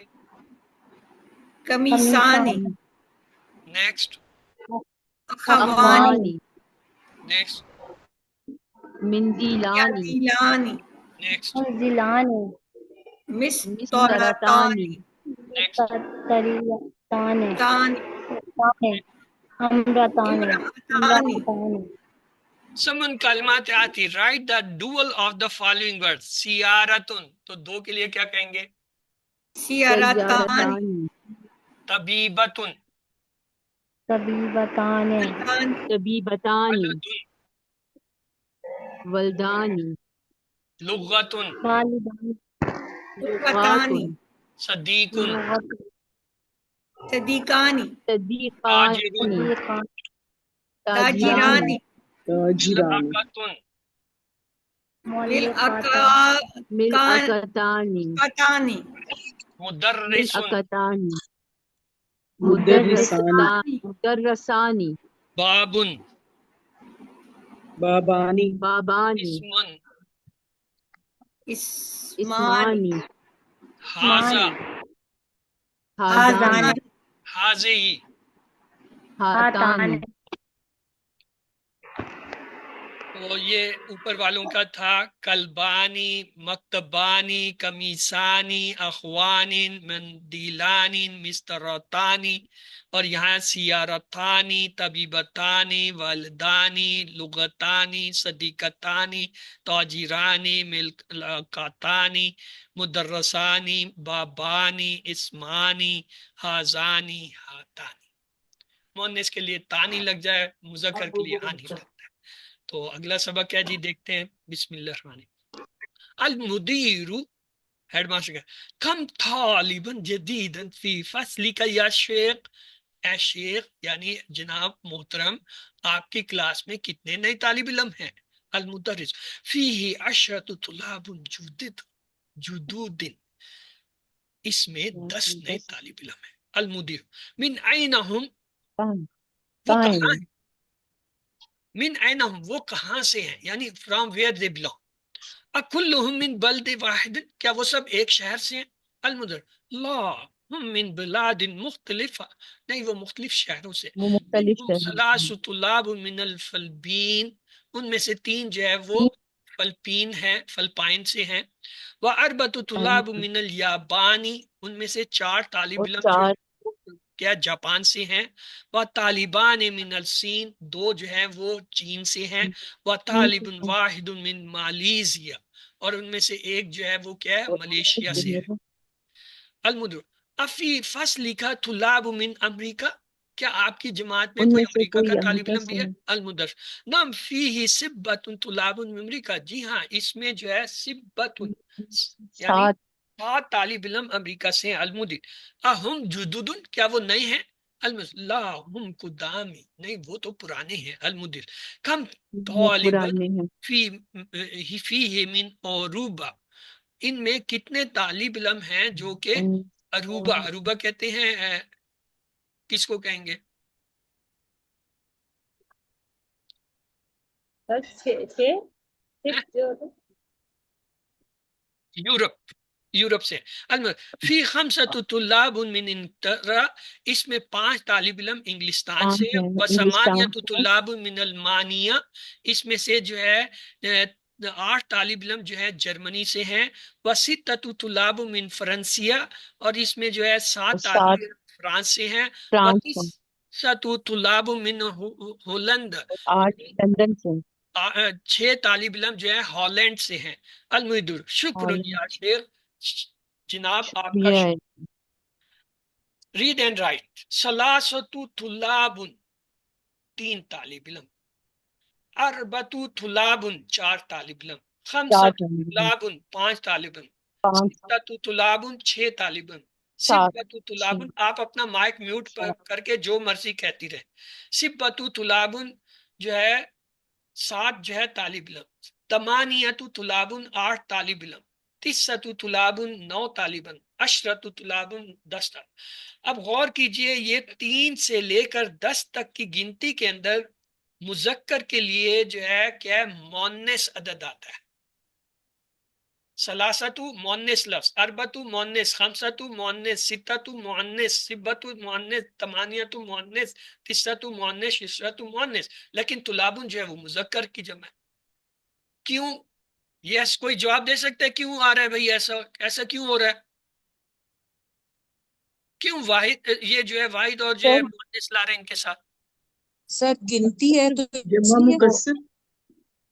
کمیسانی نیکسٹ. اخوانی اخوانی نیکسٹ. مندیلانی یدیلانی نیکسٹ. منزلان مسترتانی نیکسٹ. تریتان تانی امرتان امرأتانی سمن کلمات آتی. Write the dual of the following words. سیارتن، تو دو کے لیے کیا کہیں گے؟ سیارتانی سیارتانی طبیبتن. طبیبتان طبیبتانی ولدن. ولدانی لغتن. والدان لغتانی صدیقن. لغت صدیقانی تاجرن. صدیقانی صدیقان تاجرانی تاجرانی ملعقتن. ملعقتانی ملعقتانی مدرسن. ملعقتانی مدرسانی مدرسانی بابن. بابانی بابانی اسمن. اسمانی اسمانی حاضا. ہازانی آزانی حاضی. ہاتانی تو یہ اوپر والوں کا تھا کلبانی، مکتبانی، کمیسانی، اخوانی، مندیلانی، مسترتانی، اور یہاں سیارتانی، طبیبتانی، والدانی، لغتانی، صدیقتانی، تاجرانی، ملکاتانی، مدرسانی، بابانی، اسمانی، حازانی، ہاتانی۔ مؤنث کے لیے تانی لگ جائے، مذکر کے لیے آنی لگتا ہے۔ تو اگلا سبق کیا جی دیکھتے ہیں، بسم اللہ الرحمن الرحیم۔ المدیر، ہیڈ ماسٹر کا، کم طالبا جدیدا فی فصلی کا یا شیخ، اے شیخ یعنی جناب محترم، آپ کی کلاس میں کتنے نئے طالب علم ہیں؟ المدرس، فیہ عشرۃ طلاب جدود، اس میں 10 نئے طالب علم ہیں۔ المدیر، من این ہم، وہ کہاں ہیں؟ من این ہم، وہ کہاں سے ہیں، یعنی فرام ویئر دے بلانگ۔ اکلہم من بلد واحد، کیا وہ سب ایک شہر سے ہیں؟ المدر، لا ہم من بلاد مختلفہ، نہیں وہ مختلف شہروں سے۔ وہ مختلف منہم شہر ثلاث طلاب من الفلبین، ان میں سے 3 جو ہے وہ فلپین ہیں، فلپائن سے ہیں۔ واربعۃ طلاب من الیابانی، ان میں سے 4 طالب اور علم جو 4 کیا جاپان سے ہیں۔ وہ طالبان من الصین، 2 جو ہیں وہ چین سے ہیں۔ وہ طالب واحد من مالیزیا، اور ان میں سے ایک جو ہے وہ کیا ہے، ملیشیا سے ہے۔ المدر، افی فصل کا طلاب من امریکہ، کیا آپ کی جماعت میں ان کوئی میں سے امریکہ کا کوئی طالب امریکہ علم بھی سے ہے؟ المدر، نعم فیہ سبۃ طلاب من امریکہ، جی ہاں اس میں جو ہے سبۃ یعنی 7 7 طالب علم امریکہ سے ہیں۔ المدر، اہم جدد، کیا وہ نئے ہیں؟ المدر، لا ہم قدامی، نہیں وہ تو پرانے ہیں۔ المدر، کم وہ طالبا پرانے ہیں، فیہ من اوروبا، ان میں کتنے طالب علم ہیں جو کہ اروبا، اروبا کہتے ہیں کس کو کہیں گے؟ یورپ، یورپ سے۔ فی خمسۃ طلاب من انگلترا، اس میں 5 طالب علم انگلستان 5 سے ہیں۔ ہیں انگلستان وثمانیۃ طلاب من المانیہ، اس میں سے جو ہے 8 طالب علم جو ہے جرمنی سے ہیں۔ وستۃ طلاب من فرانسیہ، اور اس میں جو ہے 7 اور طالب 7 علم فرانس سے ہیں۔ فرانس سے، وتسعۃ طلاب من ہولند، 8 لندن سے، 6 طالب علم جو ہے ہالینڈ سے ہیں۔ المدر، شکر ہالینڈ، یا شیخ، جناب آپ کا شکریہ ہے۔ ریڈ اینڈ رائٹ، ثلاثۃ طلاب، 3 طالب علم، اربعۃ طلاب، 4 طالب علم، 4 خمسۃ طلاب، 5 طالب علم، 5 ستۃ طلاب، 6 طالب علم، 7 سبۃ طلاب، آپ اپنا مائک میوٹ کر کے جو مرضی کہتی رہے۔ سبۃ طلاب جو ہے 7 جو ہے طالب علم، ثمانیۃ طلاب، 8 طالب علم، تسعۃ طلاب، 9 طالب علم، عشرۃ طلاب، 10 طالب۔ اب غور کیجئے، یہ 3 سے لے کر 10 تک کی گنتی کے اندر مذکر کے لیے جو ہے کیا مؤنث عدد آتا ہے۔ ثلاثۃ مؤنث لفظ، اربعۃ مؤنث، خمسۃ مؤنث، ستۃ مؤنث، سبۃ مؤنث، ثمانیۃ مؤنث، تسعۃ مؤنث، عشرۃ مؤنث، لیکن طلاب جو ہے وہ مذکر کی جمع ہے۔ کیوں؟ یس کوئی جواب دے سکتا ہے کیوں آ رہا ہے بھائی، ایسا کیوں ہو رہا ہے؟ کیوں واحد یہ جو ہے واحد اور جو ہے مؤنث لا رہے ہیں ان کے ساتھ؟ سر گنتی ہے تو جمع مکسر،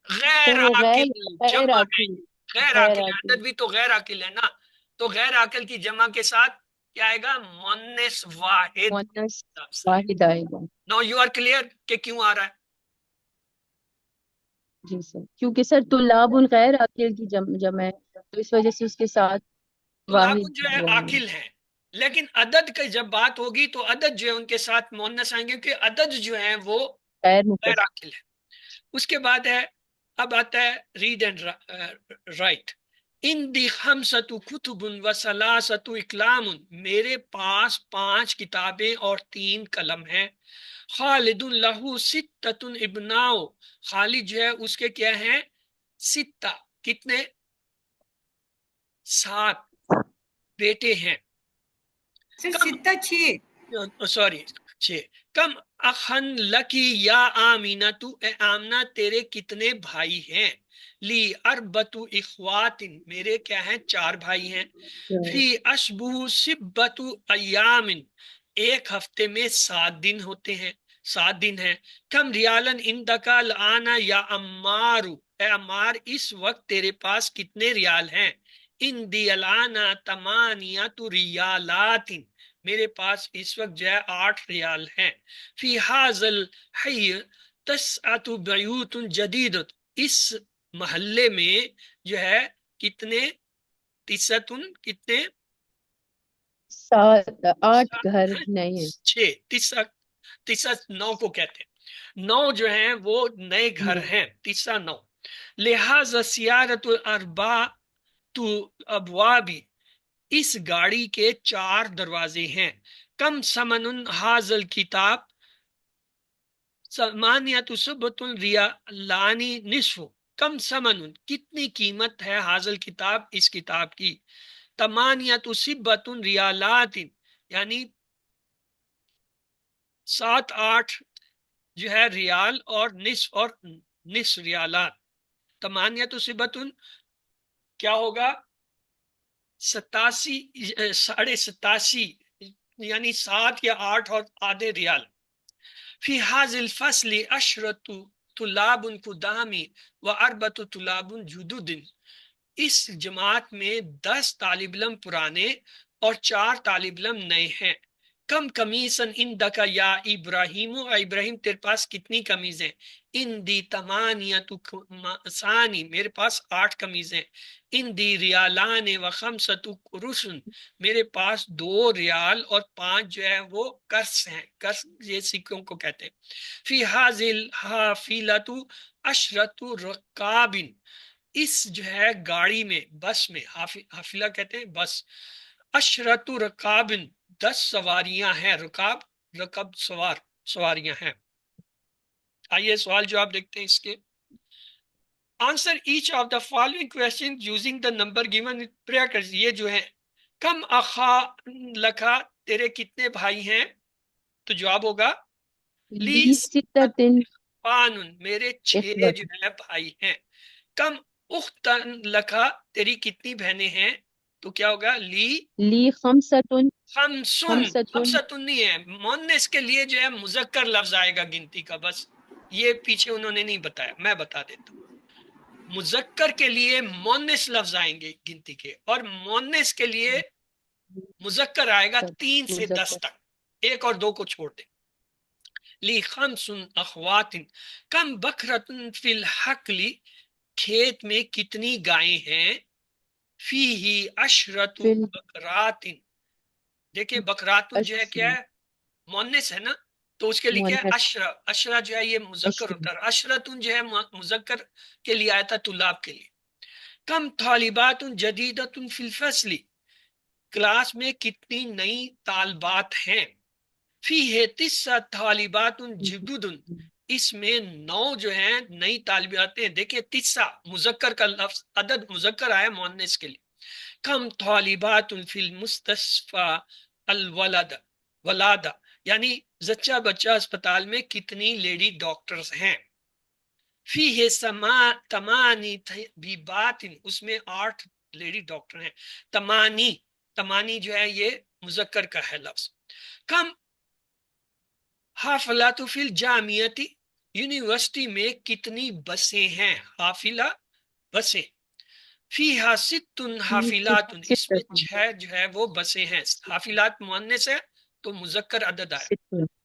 غیر وہ عاقل غیر جمع ہے، عاقل، غیر غیر عاقل ہے، عاقل، عدد بھی تو غیر عاقل ہے نا، تو غیر عاقل کی جمع کے ساتھ کیا آئے گا؟ مؤنث واحد مؤنث لفظ آئے واحد آئے گا۔ گا۔ نو یو آر کلیئر کہ کیوں آ رہا ہے؟ جی سر، کیونکہ سر طلاب غیر عاقل کی جمع ہے، تو اس وجہ سے اس کے ساتھ طلاب واحد جو ہے ہوا ہے۔ عاقل ہیں، لیکن عدد کی جب بات ہوگی تو عدد جو ہے ان کے ساتھ مؤنث آئیں گے، کیونکہ عدد جو ہیں وہ غیر غیر مکسر، عاقل ہے۔ اس کے بعد ہے، اب آتا ہے ریڈ اینڈ رائٹ، اندی خمسۃ کتب و ثلاثۃ اقلام، میرے پاس 5 کتابیں اور 3 قلم ہیں۔ خالد لہ ستۃ ابناء، خالد جو ہے اس کے کیا ہیں؟ 6، کتنے؟ 7 بیٹے ہیں۔ سر 6 سوری 6 کم اخن لکی یا آمینہ تو اے آمنہ تیرے کتنے بھائی ہیں لی اربتو اخوات میرے کیا ہیں 4 بھائی ہیں فی اشبہ سبت ایام ایک ہفتے میں 7 دن ہوتے ہیں 7 دن ہیں کم ریالن اندکا الآنا یا عمارو اے عمار اس وقت تیرے پاس کتنے ریال ہیں اندی الانا تمانیت ریالات میرے پاس اس وقت جو ہے 8 ریال ہیں فی حاضل حی تسعۃ بیوت جدید اس محلے میں جو ہے کتنے تسعتن کتنے 8 گھر نہیں ہیں 6 تسع 9 کو کہتے ہیں 9 جو ہیں وہ نئے گھر ہیں تسع 9 لہذا سیارت الاربع تو ابوابی اس گاڑی کے 4 دروازے ہیں کم سمن حاضل کتاب سمانیت سبت ریالانی نصف کم سمن کتنی قیمت ہے حاضل کتاب اس کتاب کی تمانیت سبت ریالات یعنی 7-8 جو ہے ریال اور نصف ریالات تمانیت سبت کیا ہوگا 87 یعنی 7 یا 8 اور آدھے ریال فی حاض الفصل عشرۃ طلاب قدامی و اربعۃ طلاب جدد اس جماعت میں 10 طالب علم پرانے اور 4 طالب علم نئے ہیں کم قمیصن اندکا یا ابراہیم ابراہیم تیرے پاس کتنی قمیضیں اندی تمانیت ثانی میرے پاس 8 قمیضیں اندی ریالان و خمسۃ قرص میرے پاس 2 ریال اور 5 جو ہے وہ قرص ہیں قرص یہ سکوں کو کہتے ہیں فی حاضل حافلۃ عشرۃ رکاب اس جو ہے گاڑی میں بس میں حافلہ کہتے ہیں بس عشرۃ رکاب 10 سواریاں ہیں رکب سواریاں ہیں آئیے سوال جواب دیکھتے ہیں اس کے answer each of the following question using the number given in brackets یہ جو ہے کم اخا لکھا تیرے کتنے بھائی ہیں تو جواب ہوگا لی ستتن پانن میرے 6 جو ہے بھائی ہیں کم اختن لکھا تیری کتنی بہنیں ہیں تو کیا ہوگا لی خمستن خمسۃ نہیں ہے مؤنث کے لیے جو ہے مذکر لفظ آئے گا گنتی کا بس یہ پیچھے انہوں نے نہیں بتایا میں بتا دیتا ہوں مذکر کے لیے مؤنث لفظ آئیں گے گنتی کے اور مؤنث کے لیے مذکر آئے گا 3 سے 10 تک 1 اور 2 کو چھوڑ دیں لی خمس اخوات کم بکرۃ فی الحقل کھیت میں کتنی گائیں ہیں فیہ عشرۃ بکرات دیکھیں بکرات جو ہے کیا ہے مؤنث ہے نا تو اس کے لیے کیا ہے اشرا جو ہے یہ مذکر ہوتا ہے عشرتن جو ہے مذکر کے لیے آیا تھا طلاب کے لیے کم طالبات جدیدۃ فی الفصل کلاس میں کتنی نئی طالبات ہیں فیہ 9 طالبات جدد اس میں 9 جو ہیں نئی طالبات ہیں دیکھیں 9 مذکر کا لفظ عدد مذکر آیا مؤنث کے لیے کم طالبات فی المستشفى ولادہ یعنی زچہ بچہ اسپتال میں کتنی لیڈی ڈاکٹرز ہیں فیہ تمانی طبیبات اس میں 8 لیڈی ڈاکٹر ہیں تمانی جو ہے یہ مذکر کا ہے لفظ کم حافلات فی الجامعۃ یونیورسٹی میں کتنی بسیں ہیں حافلہ بسیں فیہا 6 حافلات اس میں 6 جو ہے وہ بسیں ہیں حافلات مؤنث ہے تو مذکر عدد آئے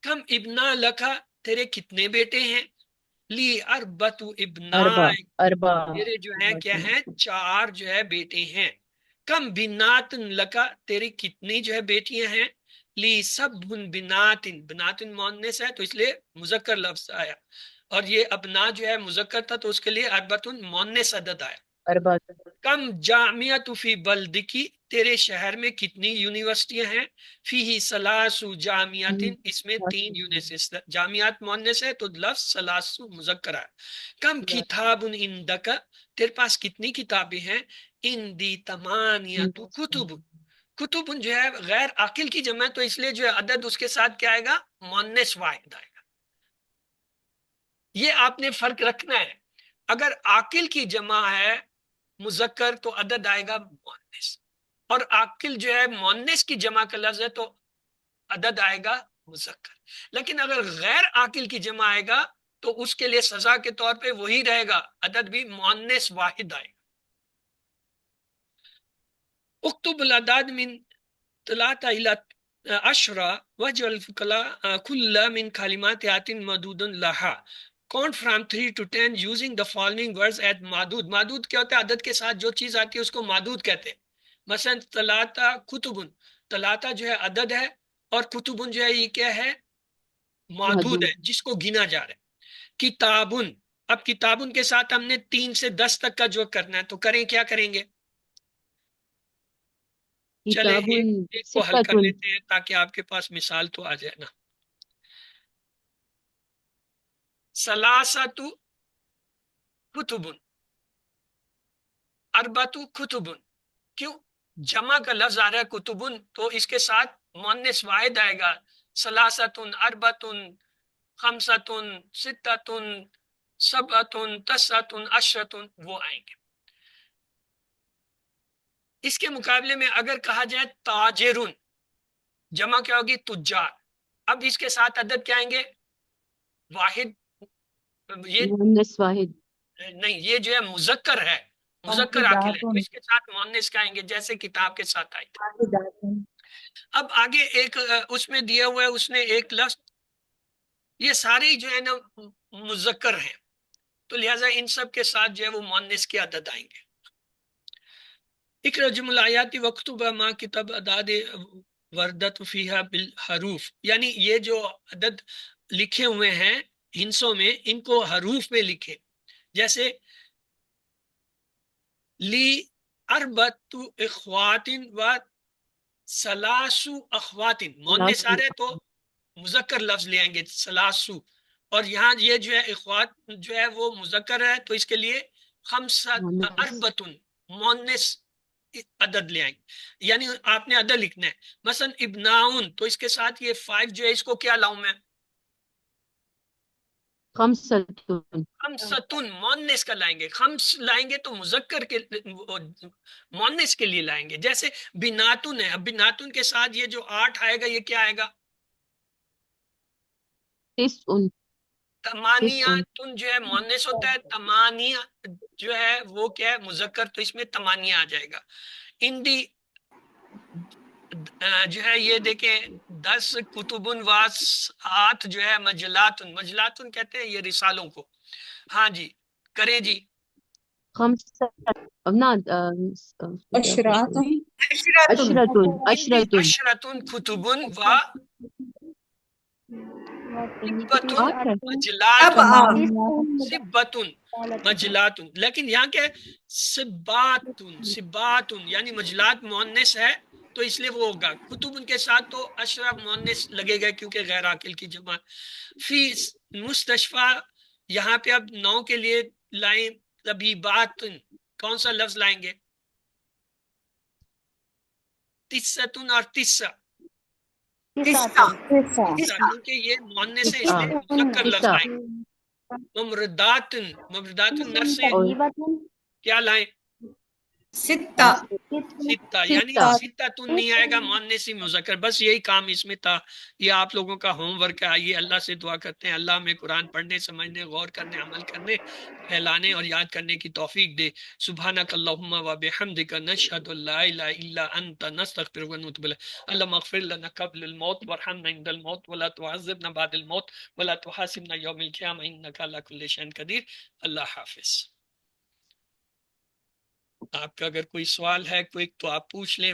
کم ابنا لکھا تیرے کتنے بیٹے ہیں لی اربت ابنا تیرے جو ہیں کیا ہیں 4 جو ہے بیٹے ہیں کم بنات لکا تیری کتنی جو ہے بیٹیاں ہیں لی سب بنات مؤنث ہے تو اس لیے مذکر لفظ آیا اور یہ ابنا جو ہے مذکر تھا تو اس کے لیے اربت مؤنث عدد آیا کم جامعۃ فی بلدکی تیرے شہر میں کتنی یونیورسٹیاں ہیں فیہ 3 جامعات اس میں 3 یونیورسٹیاں جامعات مؤنث ہے تو لفظ 3 مذکر ہے کم کتاب عندک تیرے پاس کتنی کتابیں ہیں اندی 8 کتب کتب جو ہے غیر عاقل کی جمع ہے، تو اس لیے جو ہے عدد اس کے ساتھ کیا آئے گا؟ مؤنث واحد آئے گا. یہ آپ نے فرق رکھنا ہے. اگر عاقل کی جمع ہے مذکر تو عدد آئے گا مؤنث، اور عاقل جو ہے مؤنث کی جمع کا لفظ ہے تو عدد آئے گا مذکر. لیکن اگر غیر عاقل کی جمع آئے گا تو اس کے لیے سزا کے طور پہ وہی رہے گا، عدد بھی مؤنث واحد آئے گا. اکتب الاعداد من 3 إلى 10 واجعل كل من كلمات آت مدود لها. Count from 3 to 10 using the following words at معدود. معدود کیا ہوتا ہے؟ عدد کے ساتھ جو چیز آتی ہے اس کو معدود کہتے ہیں. مثلا تلاتا کتبن، تلاتا جو ہے عدد ہے اور کتبن جو ہے یہ کیا ہے؟ معدود ہے جس کو گنا جا رہا ہے. کتابن، اب کتابن کے ساتھ ہم نے 3 سے 10 تک کا جو کرنا ہے تو کریں، کیا کریں گے؟ چلے ایک کو حل کر لیتے ہیں تاکہ آپ کے پاس مثال تو آ جائے نا. سلاسۃ کتبن، اربعۃ کتبن. کیوں؟ جمع کا لفظ آ رہا ہے کتبن تو اس کے ساتھ مؤنث واحد آئے گا. سلاسۃ، اربعۃ، خمسۃ، ستۃ، سبعۃ، تسعۃ، عشرۃ وہ آئیں گے. اس کے مقابلے میں اگر کہا جائے تاجرن، جمع کیا ہوگی؟ تجار. اب اس کے ساتھ عدد کیا آئیں گے؟ واحد. یہ مؤنث واحد. نہیں، یہ جو ہے مذکر ہے، مذکر عاقل ہے، تو اس کے ساتھ مؤنث کا آئیں گے جیسے کتاب کے ساتھ آئی تھے. اب آگے ایک اس میں دیا ہوا ہے، اس نے ایک لفظ، یہ سارے جو ہے نا مذکر ہیں تو لہٰذا ان سب کے ساتھ جو ہے وہ مؤنث کے عدد آئیں گے. اقرأ جمع الآیات واکتب ما کتب اعداد وردت فیہا بالحروف. یعنی یہ جو عدد لکھے ہوئے ہیں ہندسوں میں ان کو حروف میں لکھے. جیسے لی اربعۃ اخوات و ثلاث اخوات، مؤنث آ رہے تو مذکر لفظ لے آئیں گے ثلاثو، اور یہاں یہ جو ہے اخوات جو ہے وہ مذکر ہے تو اس کے لیے خمسۃ اربعۃ مؤنث عدد لے آئیں گے. یعنی آپ نے عدد لکھنا ہے. مثلا ابناؤن تو اس کے ساتھ یہ 5 جو ہے اس کو کیا لاؤں میں؟ خمسۃن مؤنث کا لائیں گے. خمس لائیں گے تو مذکر کے مؤنث کے لیے لائیں گے. جیسے بناتن ہے، اب بناتن کے ساتھ یہ جو 8 آئے گا یہ کیا آئے گا؟ تمانیاتن جو ہے مؤنث ہوتا ہے، تمانیہ جو ہے وہ کیا ہے؟ مذکر، تو اس میں تمانیہ آ جائے گا. اندی جو ہے یہ دیکھیں 10 کتبن واس 8 جو ہے مجلاتن، مجلاتن کہتے ہیں یہ رسالوں کو. ہاں جی کریں جی. عشرتن کتبن و سبتن مجلاتن. لیکن یہاں کیا ہے؟ سباتن، سباتن یعنی مجلات مؤنث ہے تو اس لیے وہ ہوگا. کتب ان کے ساتھ تو اشرف مؤنث لگے گا کیونکہ غیر عاقل کی جمع. فی مستشفیٰ یہاں پہ اب 9 کے لیے لائیں طبیبات، کون سا لفظ لائیں گے؟ تسعتن اور تسع، کیونکہ یہ مؤنث ہے اس لیے مذکر لفظ لائیں گے. ممرضاتن، ممرضاتن نرسیں کیا لائیں؟ ستہ، یعنی ستتن نہیں آئے گا مؤنث مذکر. بس یہی کام اس میں تھا. یہ آپ لوگوں کا ہوم ورک ہے. آئیے اللہ سے دعا کرتے ہیں اللہ ہمیں قرآن پڑھنے، سمجھنے، غور کرنے، عمل کرنے، پھیلانے اور یاد کرنے کی توفیق دے. سبحانک اللہم و بحمدک نشہد لا الہ الا انت نستغفرک و نتوب الیک. اللہم اغفر لنا قبل الموت وارحمنا عند الموت ولا تعذبنا بعد الموت ولا تحاسبنا یوم القیامہ انک علی کل شیء قدیر. اللہ حافظ. آپ کا اگر کوئی سوال ہے کوئی تو آپ پوچھ لیں.